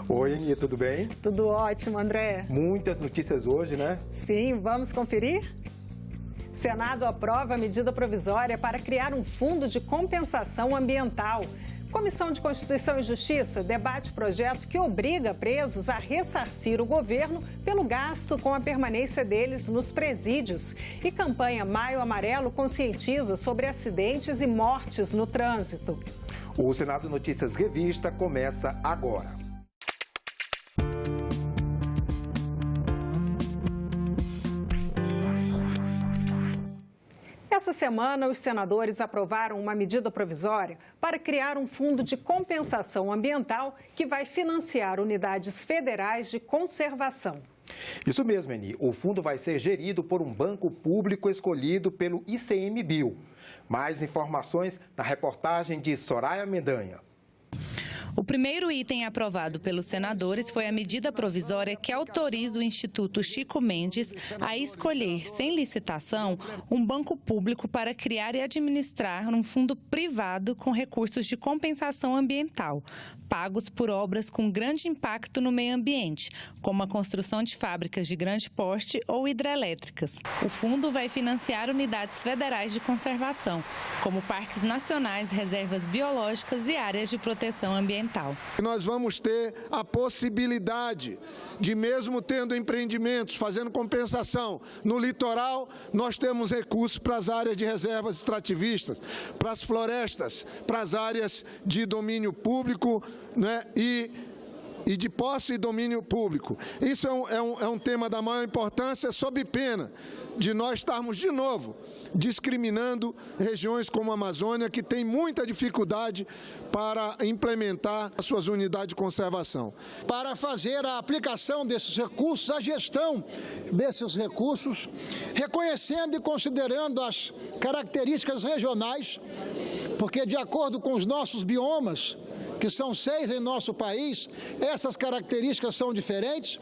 Oi, Aninha, tudo bem? Tudo ótimo, André. Muitas notícias hoje, né? Sim, vamos conferir? Senado aprova a medida provisória para criar um fundo de compensação ambiental. Comissão de Constituição e Justiça debate projeto que obriga presos a ressarcir o governo pelo gasto com a permanência deles nos presídios. E campanha Maio Amarelo conscientiza sobre acidentes e mortes no trânsito. O Senado Notícias Revista começa agora. Essa semana, os senadores aprovaram uma medida provisória para criar um fundo de compensação ambiental que vai financiar unidades federais de conservação. Isso mesmo, Eni. O fundo vai ser gerido por um banco público escolhido pelo ICMBio. Mais informações na reportagem de Soraya Mendanha. O primeiro item aprovado pelos senadores foi a medida provisória que autoriza o Instituto Chico Mendes a escolher, sem licitação, um banco público para criar e administrar um fundo privado com recursos de compensação ambiental, pagos por obras com grande impacto no meio ambiente, como a construção de fábricas de grande porte ou hidrelétricas. O fundo vai financiar unidades federais de conservação, como parques nacionais, reservas biológicas e áreas de proteção ambiental. Nós vamos ter a possibilidade de, mesmo tendo empreendimentos, fazendo compensação no litoral, nós temos recursos para as áreas de reservas extrativistas, para as florestas, para as áreas de domínio público, né, e de posse e domínio público. Isso é um tema da maior importância, sob pena de nós estarmos, de novo, discriminando regiões como a Amazônia, que tem muita dificuldade para implementar as suas unidades de conservação. Para fazer a aplicação desses recursos, a gestão desses recursos, reconhecendo e considerando as características regionais, porque de acordo com os nossos biomas, que são 6 em nosso país, essas características são diferentes.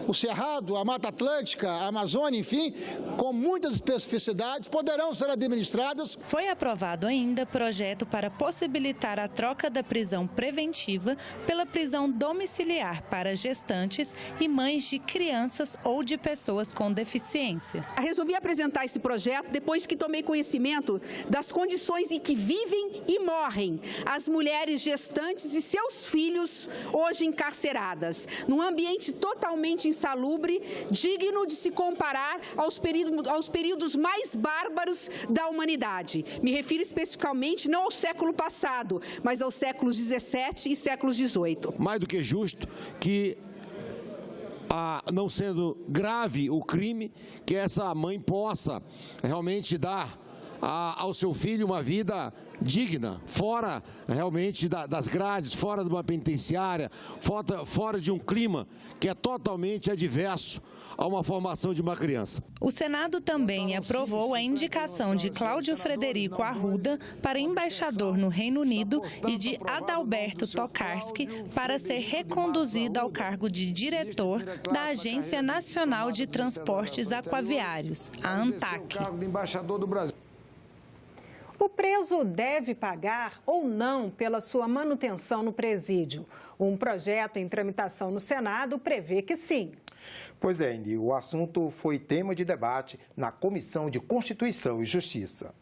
O Cerrado, a Mata Atlântica, a Amazônia, enfim, com muitas especificidades, poderão ser administradas. Foi aprovado ainda projeto para possibilitar a troca da prisão preventiva pela prisão domiciliar para gestantes e mães de crianças ou de pessoas com deficiência. Resolvi apresentar esse projeto depois que tomei conhecimento das condições em que vivem e morrem as mulheres gestantes e seus filhos hoje encarceradas, num ambiente totalmente insalubre, digno de se comparar aos períodos mais bárbaros da humanidade. Me refiro especificamente não ao século passado, mas aos séculos XVII e séculos XVIII. Mais do que justo que, não sendo grave o crime, que essa mãe possa realmente dar ao seu filho uma vida digna, fora realmente das grades, fora de uma penitenciária, fora de um clima que é totalmente adverso a uma formação de uma criança. O Senado também aprovou a indicação de Cláudio Frederico Arruda para embaixador no Reino Unido e de Adalberto Tokarski para ser reconduzido ao cargo de diretor da Agência Nacional de Transportes Aquaviários, a ANTAQ. O preso deve pagar ou não pela sua manutenção no presídio? Um projeto em tramitação no Senado prevê que sim. Pois é, Indy, o assunto foi tema de debate na Comissão de Constituição e Justiça.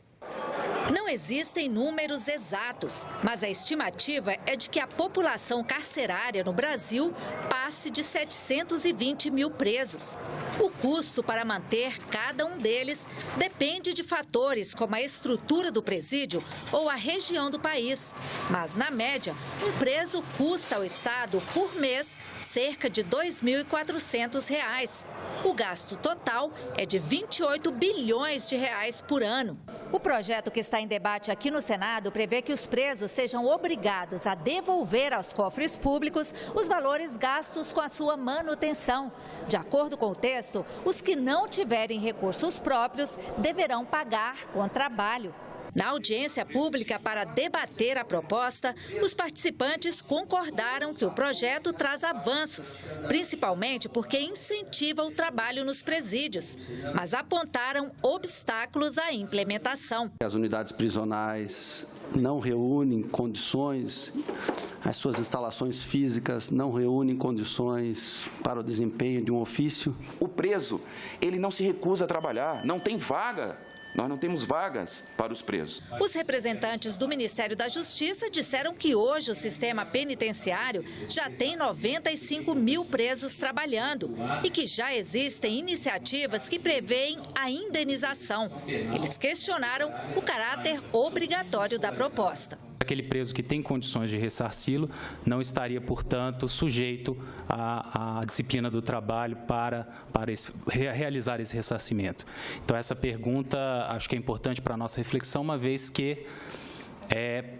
Não existem números exatos, mas a estimativa é de que a população carcerária no Brasil passe de 720 mil presos. O custo para manter cada um deles depende de fatores como a estrutura do presídio ou a região do país. Mas, na média, um preso custa ao Estado, por mês, cerca de R$ 2.400. O gasto total é de 28 bilhões de reais por ano. O projeto que está em debate aqui no Senado prevê que os presos sejam obrigados a devolver aos cofres públicos os valores gastos com a sua manutenção. De acordo com o texto, os que não tiverem recursos próprios deverão pagar com trabalho. Na audiência pública para debater a proposta, os participantes concordaram que o projeto traz avanços, principalmente porque incentiva o trabalho nos presídios, mas apontaram obstáculos à implementação. As unidades prisionais não reúnem condições, as suas instalações físicas não reúnem condições para o desempenho de um ofício. O preso, ele não se recusa a trabalhar, não tem vaga. Nós não temos vagas para os presos. Os representantes do Ministério da Justiça disseram que hoje o sistema penitenciário já tem 95 mil presos trabalhando e que já existem iniciativas que prevêem a indenização. Eles questionaram o caráter obrigatório da proposta. Aquele preso que tem condições de ressarci-lo não estaria, portanto, sujeito à disciplina do trabalho para realizar esse ressarcimento. Então, essa pergunta acho que é importante para a nossa reflexão, uma vez que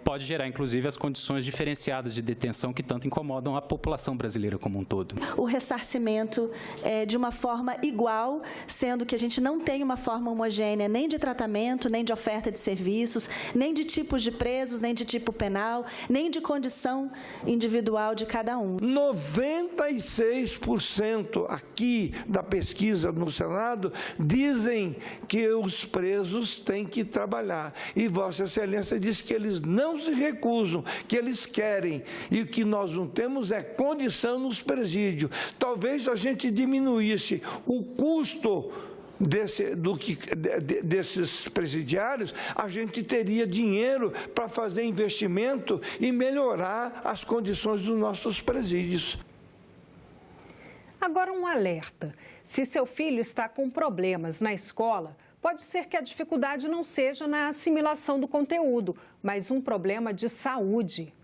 pode gerar, inclusive, as condições diferenciadas de detenção que tanto incomodam a população brasileira como um todo. O ressarcimento é de uma forma igual, sendo que a gente não tem uma forma homogênea nem de tratamento, nem de oferta de serviços, nem de tipos de presos, nem de tipo penal, nem de condição individual de cada um. 96% aqui da pesquisa no Senado dizem que os presos têm que trabalhar. E Vossa Excelência diz que eles não se recusam, que eles querem, e o que nós não temos é condição nos presídios. Talvez a gente diminuísse o custo desses presidiários, a gente teria dinheiro para fazer investimento e melhorar as condições dos nossos presídios. Agora um alerta. Se seu filho está com problemas na escola, pode ser que a dificuldade não seja na assimilação do conteúdo, mas um problema de saúde.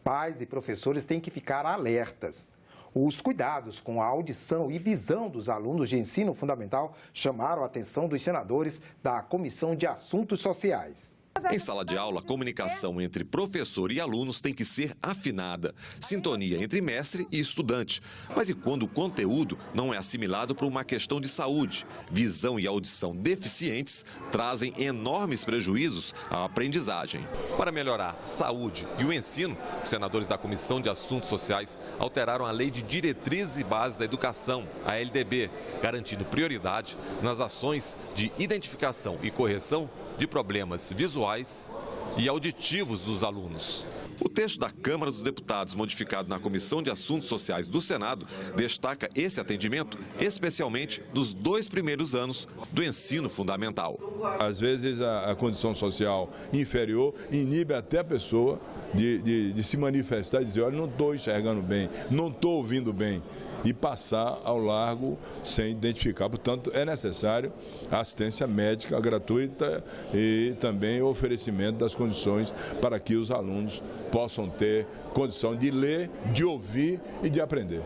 Pais e professores têm que ficar alertas. Os cuidados com a audição e visão dos alunos de ensino fundamental chamaram a atenção dos senadores da Comissão de Assuntos Sociais. Em sala de aula, a comunicação entre professor e alunos tem que ser afinada. Sintonia entre mestre e estudante. Mas e quando o conteúdo não é assimilado por uma questão de saúde? Visão e audição deficientes trazem enormes prejuízos à aprendizagem. Para melhorar a saúde e o ensino, os senadores da Comissão de Assuntos Sociais alteraram a Lei de Diretrizes e Bases da Educação, a LDB, garantindo prioridade nas ações de identificação e correção de problemas visuais e auditivos dos alunos. O texto da Câmara dos Deputados, modificado na Comissão de Assuntos Sociais do Senado, destaca esse atendimento, especialmente dos 2 primeiros anos do ensino fundamental. Às vezes a condição social inferior inibe até a pessoa de se manifestar e dizer, olha, não estou enxergando bem, não estou ouvindo bem, e passar ao largo sem identificar. Portanto, é necessário a assistência médica gratuita e também o oferecimento das condições para que os alunos possam ter condição de ler, de ouvir e de aprender.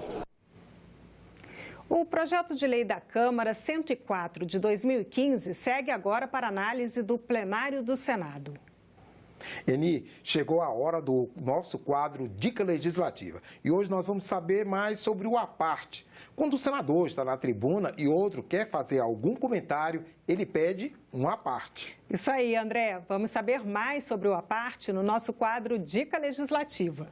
O projeto de lei da Câmara 104 de 2015 segue agora para análise do plenário do Senado. Eni, chegou a hora do nosso quadro Dica Legislativa. E hoje nós vamos saber mais sobre o aparte. Quando o senador está na tribuna e outro quer fazer algum comentário, ele pede um aparte. Isso aí, André. Vamos saber mais sobre o aparte no nosso quadro Dica Legislativa.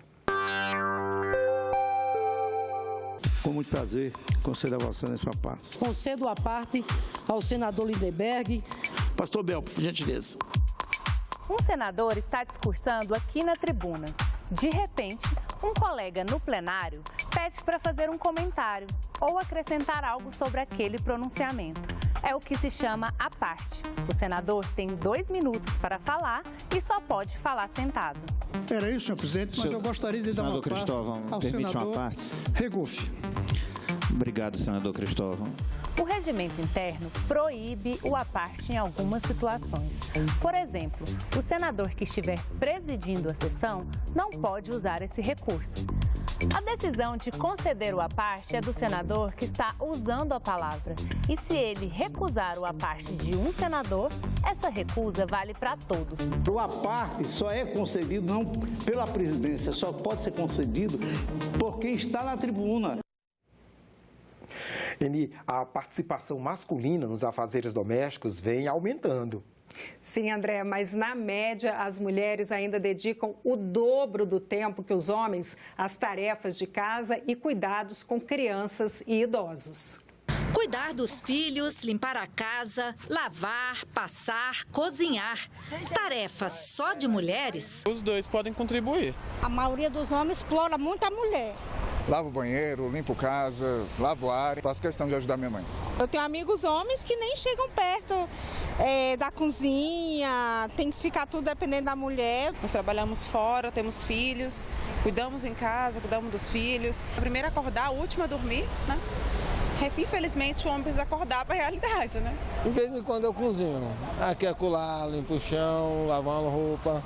Com muito prazer, concedo a vossa nessa parte. Concedo a parte ao senador Lindenberg. Pastor Bel, por gentileza. Um senador está discursando aqui na tribuna. De repente, um colega no plenário pede para fazer um comentário ou acrescentar algo sobre aquele pronunciamento. É o que se chama aparte. O senador tem 2 minutos para falar e só pode falar sentado. Era isso, senhor presidente, mas eu gostaria de dar uma parte ao senador Regufe. Obrigado, senador Cristóvão. O regimento interno proíbe o aparte em algumas situações. Por exemplo, o senador que estiver presidindo a sessão não pode usar esse recurso. A decisão de conceder o aparte é do senador que está usando a palavra. E se ele recusar o aparte de um senador, essa recusa vale para todos. O aparte só é concedido não pela presidência, só pode ser concedido por quem está na tribuna. Eni, a participação masculina nos afazeres domésticos vem aumentando. Sim, André, mas na média as mulheres ainda dedicam o dobro do tempo que os homens às tarefas de casa e cuidados com crianças e idosos. Cuidar dos filhos, limpar a casa, lavar, passar, cozinhar. Tarefas só de mulheres? Os dois podem contribuir. A maioria dos homens explora muito a mulher. Lavo o banheiro, limpo casa, lavo a área, faço questão de ajudar minha mãe. Eu tenho amigos homens que nem chegam perto da cozinha, tem que ficar tudo dependendo da mulher. Nós trabalhamos fora, temos filhos, cuidamos em casa, cuidamos dos filhos. A primeira a acordar, a última a dormir, né? Infelizmente o homem precisa acordar para a realidade, né? De vez em quando eu cozinho. Aqui acolá, limpo o chão, lavo uma roupa,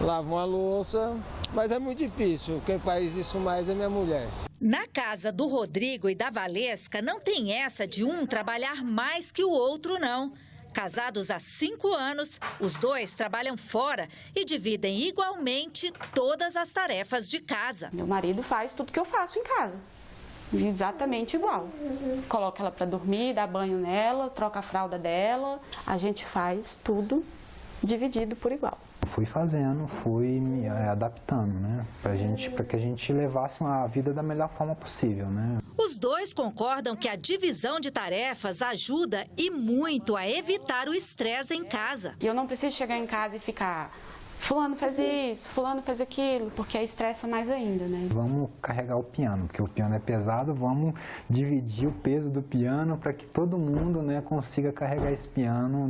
lavo uma louça. Mas é muito difícil, quem faz isso mais é minha mulher. Na casa do Rodrigo e da Valesca, não tem essa de um trabalhar mais que o outro, não. Casados há 5 anos, os dois trabalham fora e dividem igualmente todas as tarefas de casa. Meu marido faz tudo que eu faço em casa, exatamente igual. Coloca ela para dormir, dá banho nela, troca a fralda dela, a gente faz tudo dividido por igual. Fui fazendo, fui me adaptando, né, para que a gente levasse a vida da melhor forma possível, né. Os dois concordam que a divisão de tarefas ajuda e muito a evitar o estresse em casa. E eu não preciso chegar em casa e ficar, fulano fez isso, fulano fez aquilo, porque aí estressa mais ainda, né. Vamos carregar o piano, porque o piano é pesado, vamos dividir o peso do piano para que todo mundo, né, consiga carregar esse piano,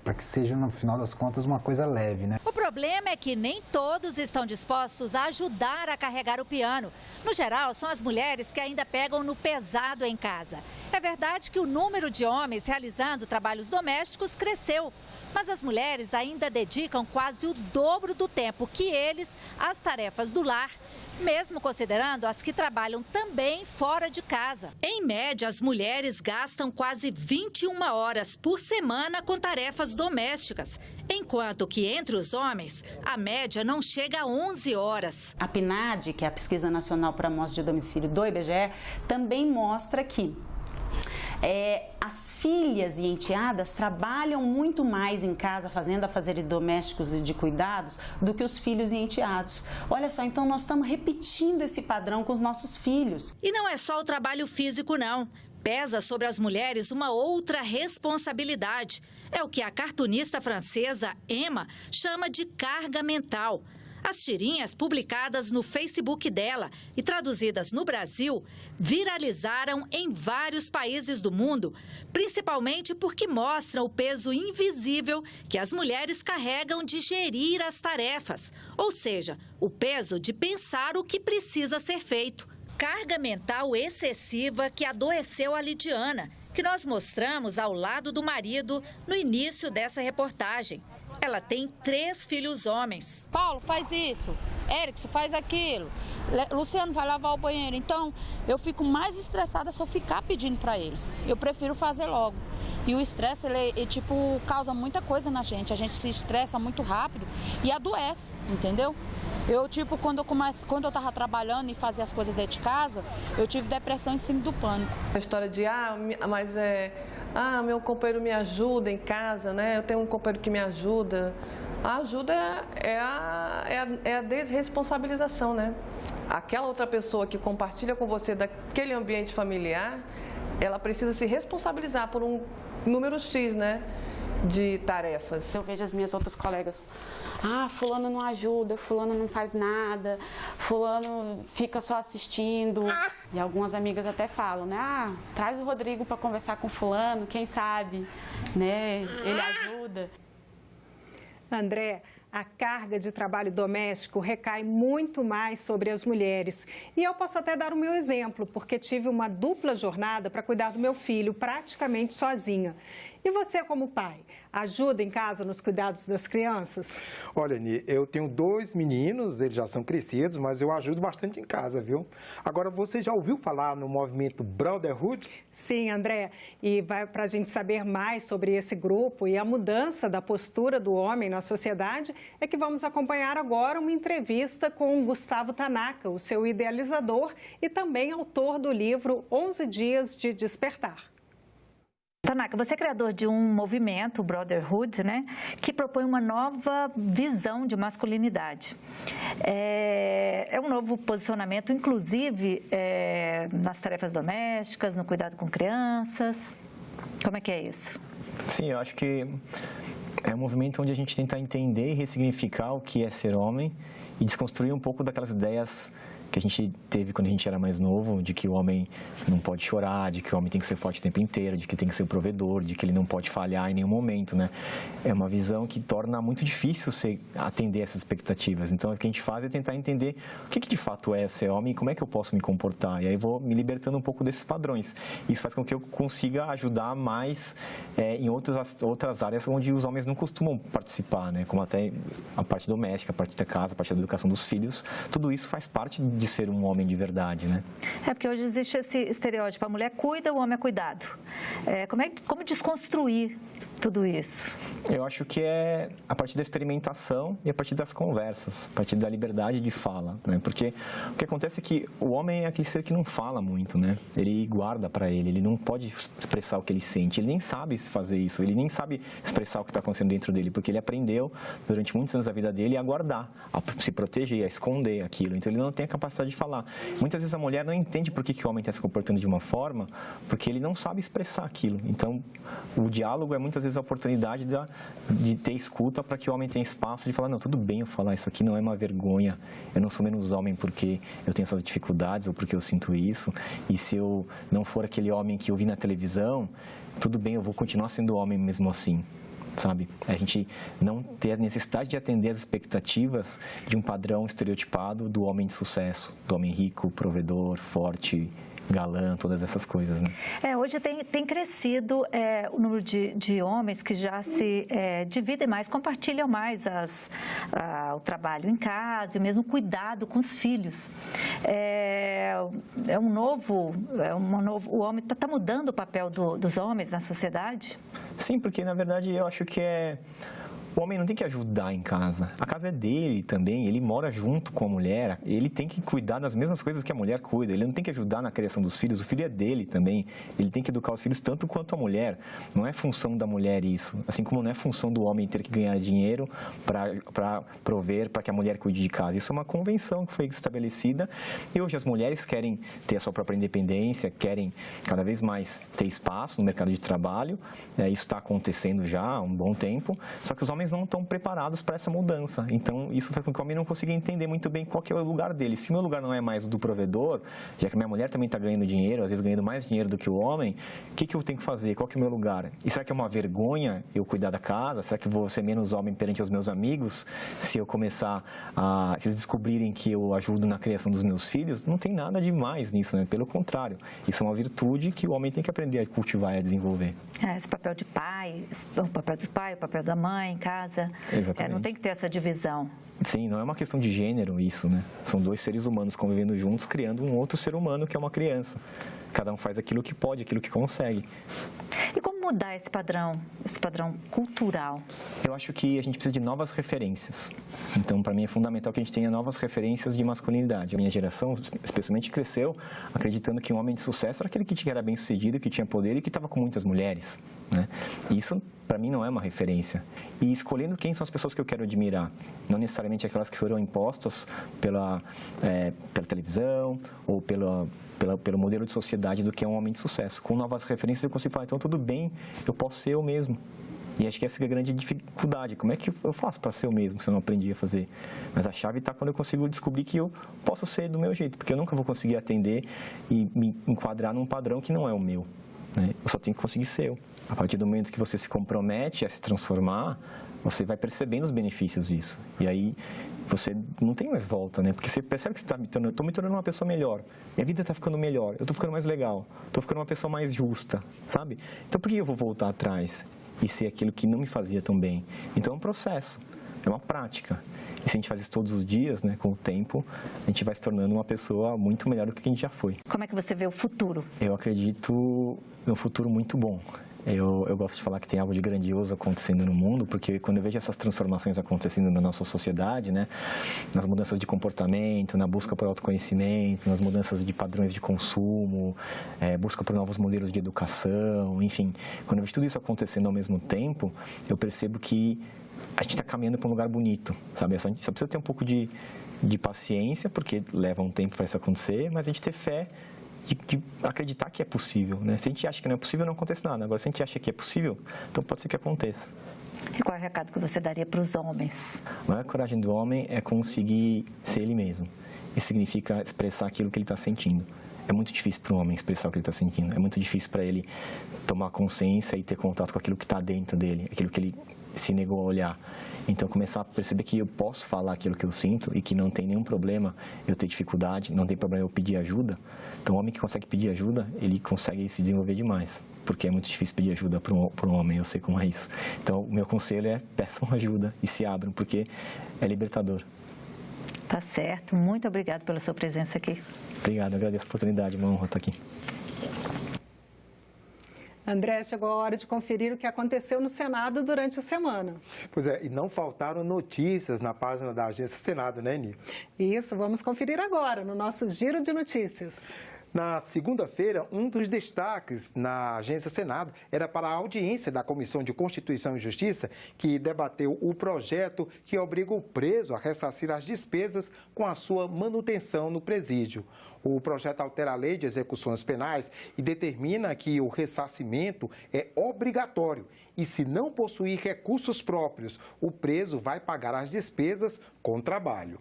para que seja, no final das contas, uma coisa leve, né. O problema é que nem todos estão dispostos a ajudar a carregar o piano. No geral, são as mulheres que ainda pegam no pesado em casa. É verdade que o número de homens realizando trabalhos domésticos cresceu. Mas as mulheres ainda dedicam quase o dobro do tempo que eles às tarefas do lar, mesmo considerando as que trabalham também fora de casa. Em média, as mulheres gastam quase 21 horas por semana com tarefas domésticas, enquanto que entre os homens, a média não chega a 11 horas. A PNAD, que é a Pesquisa Nacional por Amostra de Domicílio do IBGE, também mostra que as filhas e enteadas trabalham muito mais em casa fazendo afazeres domésticos e de cuidados do que os filhos e enteados. Olha só, então nós estamos repetindo esse padrão com os nossos filhos. E não é só o trabalho físico, não. Pesa sobre as mulheres uma outra responsabilidade. É o que a cartunista francesa Emma chama de carga mental. As tirinhas publicadas no Facebook dela e traduzidas no Brasil viralizaram em vários países do mundo, principalmente porque mostram o peso invisível que as mulheres carregam de gerir as tarefas, ou seja, o peso de pensar o que precisa ser feito. Carga mental excessiva que adoeceu a Lidiana, que nós mostramos ao lado do marido no início dessa reportagem. Ela tem 3 filhos homens. Paulo, faz isso. Erickson, faz aquilo. Luciano vai lavar o banheiro. Então, eu fico mais estressada se eu ficar pedindo para eles. Eu prefiro fazer logo. E o estresse, ele causa muita coisa na gente. A gente se estressa muito rápido e adoece, entendeu? Eu, quando eu estava trabalhando e fazia as coisas dentro de casa, eu tive depressão em cima do pânico. A história de, meu companheiro me ajuda em casa, né? Eu tenho um companheiro que me ajuda. A ajuda é a desresponsabilização, né? Aquela outra pessoa que compartilha com você daquele ambiente familiar, ela precisa se responsabilizar por um número X, né? De tarefas. Eu vejo as minhas outras colegas, fulano não ajuda, fulano não faz nada, fulano fica só assistindo. E algumas amigas até falam, né? Traz o Rodrigo para conversar com fulano, quem sabe, né? Ele ajuda. André, a carga de trabalho doméstico recai muito mais sobre as mulheres. E eu posso até dar o meu exemplo, porque tive uma dupla jornada para cuidar do meu filho, praticamente sozinha. E você, como pai, ajuda em casa nos cuidados das crianças? Olha, Ni, eu tenho 2 meninos, eles já são crescidos, mas eu ajudo bastante em casa, viu? Agora, você já ouviu falar no movimento Brotherhood? Sim, André. E para a gente saber mais sobre esse grupo e a mudança da postura do homem na sociedade, é que vamos acompanhar agora uma entrevista com o Gustavo Tanaka, o seu idealizador e também autor do livro 11 Dias de Despertar. Está Tanaka, você é criador de um movimento, o Brotherhood, né, que propõe uma nova visão de masculinidade. É um novo posicionamento, inclusive, nas tarefas domésticas, no cuidado com crianças. Como é que é isso? Sim, eu acho que é um movimento onde a gente tenta entender e ressignificar o que é ser homem e desconstruir um pouco daquelas ideias que a gente teve quando a gente era mais novo, de que o homem não pode chorar, de que o homem tem que ser forte o tempo inteiro, de que tem que ser o provedor, de que ele não pode falhar em nenhum momento, né? É uma visão que torna muito difícil atender essas expectativas. Então, o que a gente faz é tentar entender o que de fato é ser homem e como é que eu posso me comportar. E aí vou me libertando um pouco desses padrões. Isso faz com que eu consiga ajudar mais em outras áreas onde os homens não costumam participar, né? Como até a parte doméstica, a parte da casa, a parte da educação dos filhos. Tudo isso faz parte de ser um homem de verdade, né? Porque hoje existe esse estereótipo, a mulher cuida, o homem é cuidado. Como desconstruir tudo isso? Eu acho que é a partir da experimentação e a partir das conversas, a partir da liberdade de fala, né? Porque o que acontece é que o homem é aquele ser que não fala muito, né? Ele guarda para ele não pode expressar o que ele sente, ele nem sabe fazer isso, ele nem sabe expressar o que está acontecendo dentro dele, porque ele aprendeu durante muitos anos da vida dele a guardar, a se proteger, a esconder aquilo, então ele não tem a capacidade de falar. Muitas vezes a mulher não entende por que o homem está se comportando de uma forma, porque ele não sabe expressar aquilo. Então, o diálogo é muitas vezes a oportunidade de ter escuta para que o homem tenha espaço de falar, não, tudo bem eu falar, isso aqui não é uma vergonha, eu não sou menos homem porque eu tenho essas dificuldades ou porque eu sinto isso, e se eu não for aquele homem que eu vi na televisão, tudo bem, eu vou continuar sendo homem mesmo assim. Sabe? A gente não ter a necessidade de atender as expectativas de um padrão estereotipado do homem de sucesso, do homem rico, provedor, forte, galã, todas essas coisas, né? Hoje tem crescido o número de homens que já se dividem mais, compartilham mais o trabalho em casa e o mesmo cuidado com os filhos. O homem está mudando o papel dos homens na sociedade? Sim, porque na verdade eu acho que o homem não tem que ajudar em casa. A casa é dele também, ele mora junto com a mulher, ele tem que cuidar das mesmas coisas que a mulher cuida, ele não tem que ajudar na criação dos filhos, o filho é dele também, ele tem que educar os filhos tanto quanto a mulher. Não é função da mulher isso, assim como não é função do homem ter que ganhar dinheiro para prover, para que a mulher cuide de casa. Isso é uma convenção que foi estabelecida e hoje as mulheres querem ter a sua própria independência, querem cada vez mais ter espaço no mercado de trabalho, isso está acontecendo já há um bom tempo, só que os homens não estão preparados para essa mudança. Então, isso faz com que o homem não consiga entender muito bem qual que é o lugar dele. Se o meu lugar não é mais o do provedor, já que minha mulher também está ganhando dinheiro, às vezes ganhando mais dinheiro do que o homem, o que eu tenho que fazer? Qual que é o meu lugar? E será que é uma vergonha eu cuidar da casa? Será que vou ser menos homem perante os meus amigos se eu começar se eles descobrirem que eu ajudo na criação dos meus filhos? Não tem nada demais nisso, né? Pelo contrário, isso é uma virtude que o homem tem que aprender a cultivar e a desenvolver. Esse papel de pai, o papel do pai, o papel da mãe em casa. Não tem que ter essa divisão. Sim, não é uma questão de gênero isso, né? São dois seres humanos convivendo juntos, criando um outro ser humano que é uma criança. Cada um faz aquilo que pode, aquilo que consegue. E como mudar esse padrão cultural? Eu acho que a gente precisa de novas referências. Então, para mim, é fundamental que a gente tenha novas referências de masculinidade. A minha geração, especialmente, cresceu acreditando que um homem de sucesso era aquele que era bem-sucedido, que tinha poder e que estava com muitas mulheres, né? E isso, para mim, não é uma referência. E escolhendo quem são as pessoas que eu quero admirar, não necessariamente aquelas que foram impostas pela televisão ou pelo modelo de sociedade do que é um homem de sucesso. Com novas referências eu consigo falar, então tudo bem, eu posso ser eu mesmo. E acho que essa é a grande dificuldade. Como é que eu faço para ser eu mesmo se eu não aprendi a fazer? Mas a chave está quando eu consigo descobrir que eu posso ser do meu jeito, porque eu nunca vou conseguir atender e me enquadrar num padrão que não é o meu, né? Eu só tenho que conseguir ser eu. A partir do momento que você se compromete a se transformar, você vai percebendo os benefícios disso. E aí você não tem mais volta, né? Porque você percebe que eu estou me tornando uma pessoa melhor. Minha vida está ficando melhor, eu estou ficando mais legal, estou ficando uma pessoa mais justa, sabe? Então por que eu vou voltar atrás e ser aquilo que não me fazia tão bem? Então é um processo, é uma prática. E se a gente faz isso todos os dias, né, com o tempo, a gente vai se tornando uma pessoa muito melhor do que a gente já foi. Como é que você vê o futuro? Eu acredito num futuro muito bom. Eu gosto de falar que tem algo de grandioso acontecendo no mundo, porque quando eu vejo essas transformações acontecendo na nossa sociedade, né, nas mudanças de comportamento, na busca por autoconhecimento, nas mudanças de padrões de consumo, busca por novos modelos de educação, enfim, quando eu vejo tudo isso acontecendo ao mesmo tempo, eu percebo que a gente está caminhando para um lugar bonito, sabe? A gente só precisa ter um pouco de paciência, porque leva um tempo para isso acontecer, mas a gente ter fé de acreditar que é possível, né? Se a gente acha que não é possível, não acontece nada. Agora, se a gente acha que é possível, então pode ser que aconteça. E qual é o recado que você daria para os homens? A maior coragem do homem é conseguir ser ele mesmo. Isso significa expressar aquilo que ele está sentindo. É muito difícil para um homem expressar o que ele está sentindo. É muito difícil para ele tomar consciência e ter contato com aquilo que está dentro dele, aquilo que ele se negou a olhar. Então, começar a perceber que eu posso falar aquilo que eu sinto e que não tem nenhum problema eu ter dificuldade, não tem problema eu pedir ajuda. Então, o homem que consegue pedir ajuda, ele consegue se desenvolver demais, porque é muito difícil pedir ajuda para um homem, eu sei como é isso. Então, o meu conselho é peçam ajuda e se abram, porque é libertador. Tá certo. Muito obrigado pela sua presença aqui. Obrigado, agradeço a oportunidade, uma honra estar aqui. André, chegou a hora de conferir o que aconteceu no Senado durante a semana. Pois é, e não faltaram notícias na página da Agência Senado, né, Ni? Isso, vamos conferir agora no nosso Giro de Notícias. Na segunda-feira, um dos destaques na Agência Senado era para a audiência da Comissão de Constituição e Justiça, que debateu o projeto que obriga o preso a ressarcir as despesas com a sua manutenção no presídio. O projeto altera a lei de execuções penais e determina que o ressarcimento é obrigatório e, se não possuir recursos próprios, o preso vai pagar as despesas com trabalho.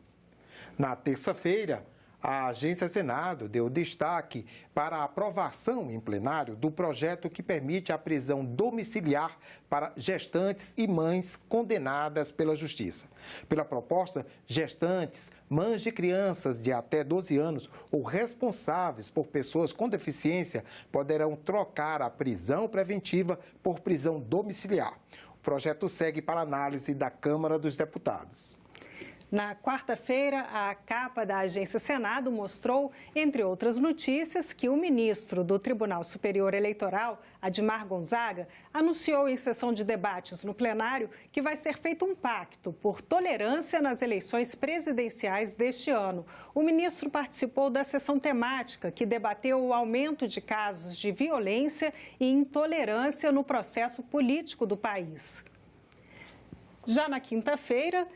Na terça-feira, a Agência Senado deu destaque para a aprovação em plenário do projeto que permite a prisão domiciliar para gestantes e mães condenadas pela Justiça. Pela proposta, gestantes, mães de crianças de até 12 anos ou responsáveis por pessoas com deficiência poderão trocar a prisão preventiva por prisão domiciliar. O projeto segue para análise da Câmara dos Deputados. Na quarta-feira, a capa da Agência Senado mostrou, entre outras notícias, que o ministro do Tribunal Superior Eleitoral, Admar Gonzaga, anunciou em sessão de debates no plenário que vai ser feito um pacto por tolerância nas eleições presidenciais deste ano. O ministro participou da sessão temática, que debateu o aumento de casos de violência e intolerância no processo político do país. Já na quinta-feira,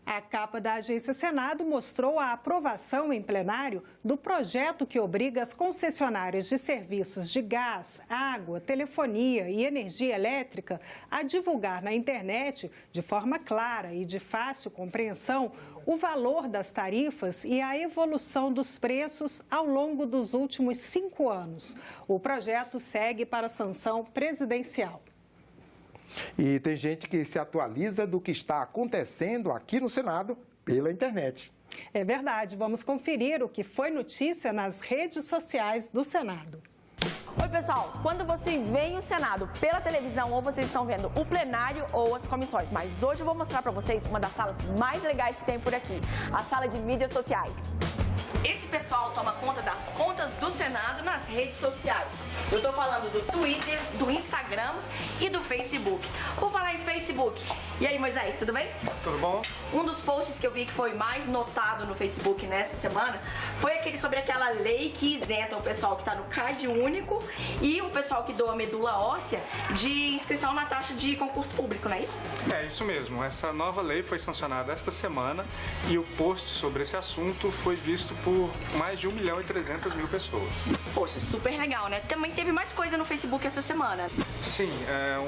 a capa da Agência Senado mostrou a aprovação em plenário do projeto que obriga as concessionárias de serviços de gás, água, telefonia e energia elétrica a divulgar na internet, de forma clara e de fácil compreensão, o valor das tarifas e a evolução dos preços ao longo dos últimos 5 anos. O projeto segue para a sanção presidencial. E tem gente que se atualiza do que está acontecendo aqui no Senado pela internet. É verdade. Vamos conferir o que foi notícia nas redes sociais do Senado. Oi, pessoal. Quando vocês veem o Senado pela televisão, ou vocês estão vendo o plenário ou as comissões. Mas hoje eu vou mostrar para vocês uma das salas mais legais que tem por aqui, a sala de mídias sociais. Esse pessoal toma conta das contas do Senado nas redes sociais. Eu tô falando do Twitter, do Instagram e do Facebook. Vou falar em Facebook. E aí, Moisés, tudo bem? Tudo bom? Um dos posts que eu vi que foi mais notado no Facebook nessa semana foi aquele sobre aquela lei que isenta o pessoal que está no CAD único e o pessoal que doa medula óssea de inscrição na taxa de concurso público, não é isso? É isso mesmo. Essa nova lei foi sancionada esta semana e o post sobre esse assunto foi visto por mais de 1.300.000 pessoas. Poxa, super legal, né? Também teve mais coisa no Facebook essa semana. Sim,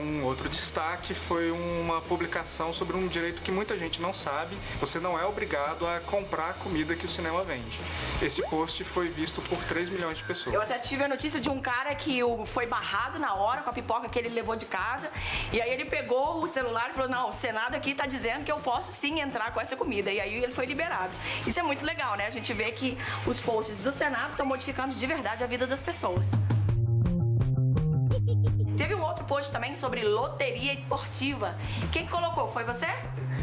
um outro destaque foi uma publicação sobre um direito que muita gente não sabe. Você não é obrigado a comprar a comida que o cinema vende. Esse post foi visto por 3 milhões de pessoas. Eu até tive a notícia de um cara que foi barrado na hora com a pipoca que ele levou de casa. E aí ele pegou o celular e falou, não, o Senado aqui tá dizendo que eu posso sim entrar com essa comida. E aí ele foi liberado. Isso é muito legal, né? A gente vê que os posts do Senado estão modificando de verdade a vida das pessoas. Teve um outro post também sobre loteria esportiva. Quem colocou? Foi você?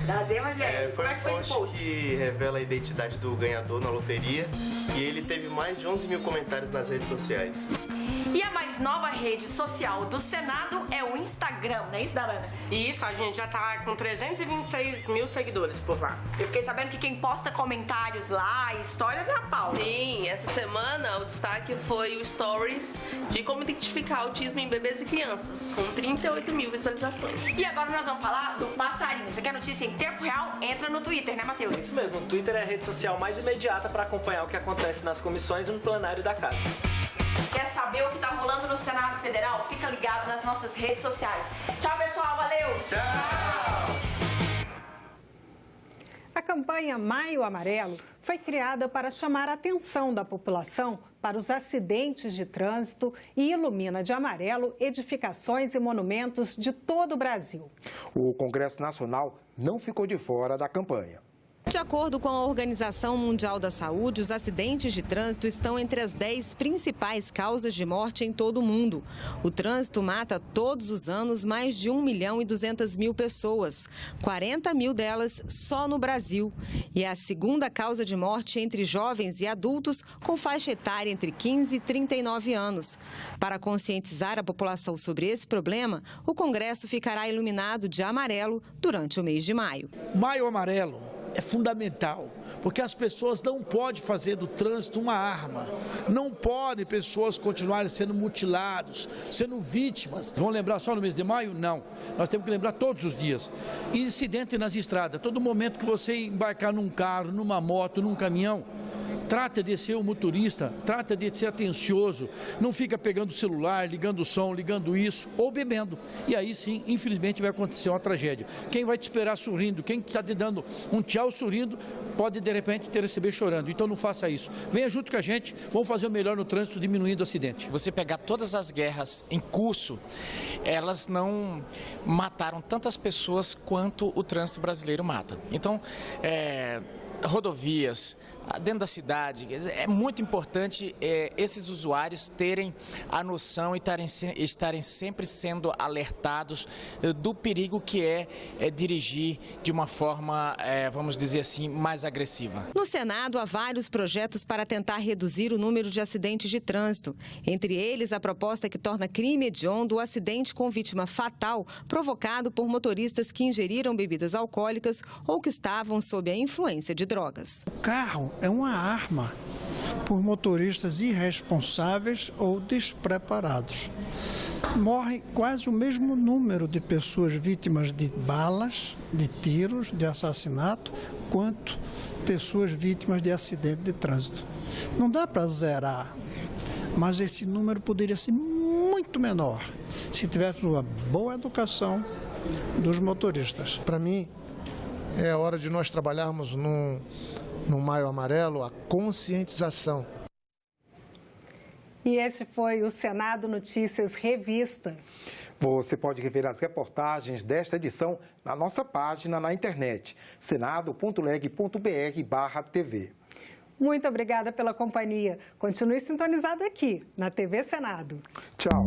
Das evangélicas. Foi Como é que foi esse post? que revela a identidade do ganhador na loteria e ele teve mais de 11 mil comentários nas redes sociais. E a mais nova rede social do Senado é o Instagram, não é isso, Darana? Isso, a gente já tá com 326 mil seguidores por lá. Eu fiquei sabendo que quem posta comentários lá, histórias, é a Paula. Sim, essa semana o destaque foi o Stories de como identificar autismo em bebês e crianças, com 38 mil visualizações. E agora nós vamos falar do passarinho. Você quer notícia em tempo real? Entra no Twitter, né, Matheus? Isso mesmo, o Twitter é a rede social mais imediata para acompanhar o que acontece nas comissões e no plenário da Casa. Quer saber o que está rolando no Senado Federal? Fica ligado nas nossas redes sociais. Tchau, pessoal. Valeu! Tchau! A campanha Maio Amarelo foi criada para chamar a atenção da população para os acidentes de trânsito e ilumina de amarelo edificações e monumentos de todo o Brasil. O Congresso Nacional não ficou de fora da campanha. De acordo com a Organização Mundial da Saúde, os acidentes de trânsito estão entre as 10 principais causas de morte em todo o mundo. O trânsito mata todos os anos mais de 1.200.000 pessoas, 40 mil delas só no Brasil. E é a segunda causa de morte entre jovens e adultos com faixa etária entre 15 e 39 anos. Para conscientizar a população sobre esse problema, o Congresso ficará iluminado de amarelo durante o mês de maio. Maio Amarelo é fundamental, porque as pessoas não podem fazer do trânsito uma arma. Não podem pessoas continuarem sendo mutilados, sendo vítimas. Vão lembrar só no mês de maio? Não. Nós temos que lembrar todos os dias. Incidente nas estradas. Todo momento que você embarcar num carro, numa moto, num caminhão, trata de ser um motorista, trata de ser atencioso, não fica pegando o celular, ligando o som, ligando isso, ou bebendo. E aí sim, infelizmente, vai acontecer uma tragédia. Quem vai te esperar sorrindo, quem está te dando um tchau sorrindo, pode de repente te receber chorando. Então não faça isso. Venha junto com a gente, vamos fazer o melhor no trânsito, diminuindo o acidente. Você pegar todas as guerras em curso, elas não mataram tantas pessoas quanto o trânsito brasileiro mata. Então, rodovias, dentro da cidade, é muito importante esses usuários terem a noção e estarem sempre sendo alertados do perigo que é dirigir de uma forma, vamos dizer assim, mais agressiva. No Senado, há vários projetos para tentar reduzir o número de acidentes de trânsito. Entre eles, a proposta que torna crime hediondo o acidente com vítima fatal provocado por motoristas que ingeriram bebidas alcoólicas ou que estavam sob a influência de drogas. O carro é uma arma por motoristas irresponsáveis ou despreparados. Morre quase o mesmo número de pessoas vítimas de balas, de tiros, de assassinato, quanto pessoas vítimas de acidente de trânsito. Não dá para zerar, mas esse número poderia ser muito menor se tivesse uma boa educação dos motoristas. Para mim, é hora de nós trabalharmos no Maio Amarelo a conscientização. E esse foi o Senado Notícias Revista. Você pode rever as reportagens desta edição na nossa página na internet, senado.leg.br/TV. Muito obrigada pela companhia. Continue sintonizado aqui na TV Senado. Tchau.